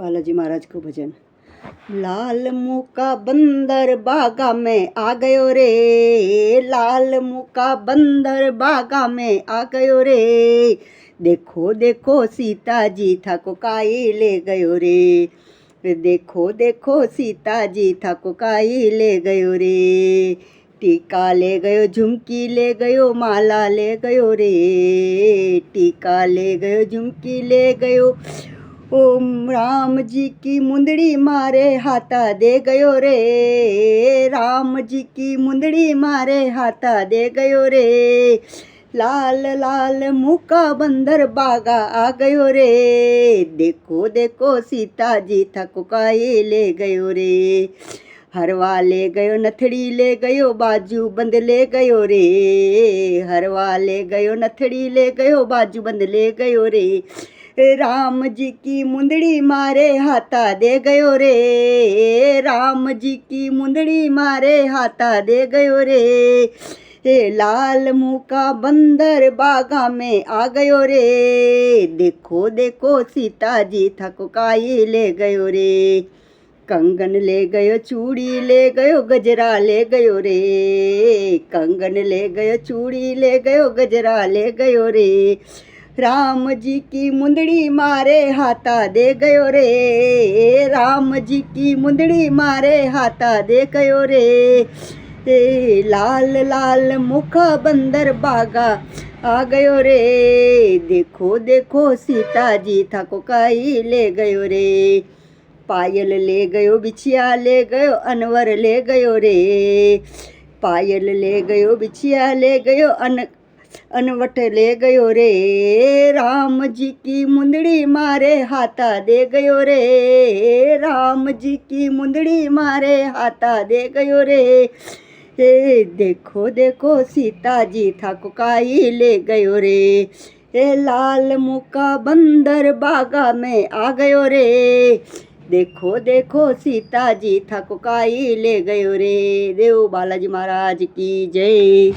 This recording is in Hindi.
बालाजी महाराज को भजन। लाल मुँह का बंदर बागा में आ गयो रे, लाल मुँह का बंदर बागा में आ गयो रे। देखो देखो सीता जी था को काई ले गयो रे, देखो देखो सीता जी था को काई ले गयो रे। टीका ले गयो, झुमकी ले गयो, माला ले गयो रे, टीका ले गयो, झुमकी ले गयो। ओम राम जी की मुंदड़ी मारे हाथा दे गयो रे, राम जी की मुंदड़ी मारे हाथा दे गयो रे। लाल लाल मुँह का बंदर बागा आ गयो रे, देखो देखो सीता जी था कुकाई ले गयो रे। हरवा ले गयो, नथड़ी ले गयो, बाजू बंद ले गयो रे, हरवा ले गयो, नथड़ी ले गयो, बाजू बंद ले गयो रे। राम जी की मुंदड़ी मारे हाथा दे गयो रे, राम जी की मुंदड़ी मारे हाथा दे गयो रे। लाल मुँह का बंदर बागा में आ गयो रे, देखो देखो सीता जी था कुकाई ले गयो रे। कंगन ले गयो, चूड़ी ले गयो, गजरा ले गयो रे, कंगन ले गयो, चूड़ी ले गयो, गजरा ले गयो रे। राम जी की मुंदड़ी मारे हाथा दे गयो रे, राम जी की मुंदड़ी मारे हाथा दे गयो रे। लाल लाल मुख बंदर बागा आ गयो रे, देखो देखो सीता जी था कुकाई ले गयो रे। पायल ले गयो, बिछिया ले गयो, अनवर ले गयो रे, पायल ले गयो, बिछिया ले गयो, अनवट ले गयो रे। राम जी की मुंदड़ी मारे हाथा दे गयो रे, राम जी की मुंदड़ी मारे हाथा दे गयो रे। देखो देखो सीता जी था कुकाई ले गयो रे। लाल मुँह का बंदर बागा में आ गयो रे, देखो देखो सीता जी था कुकाई ले गयो रे। देव बालाजी महाराज की जय।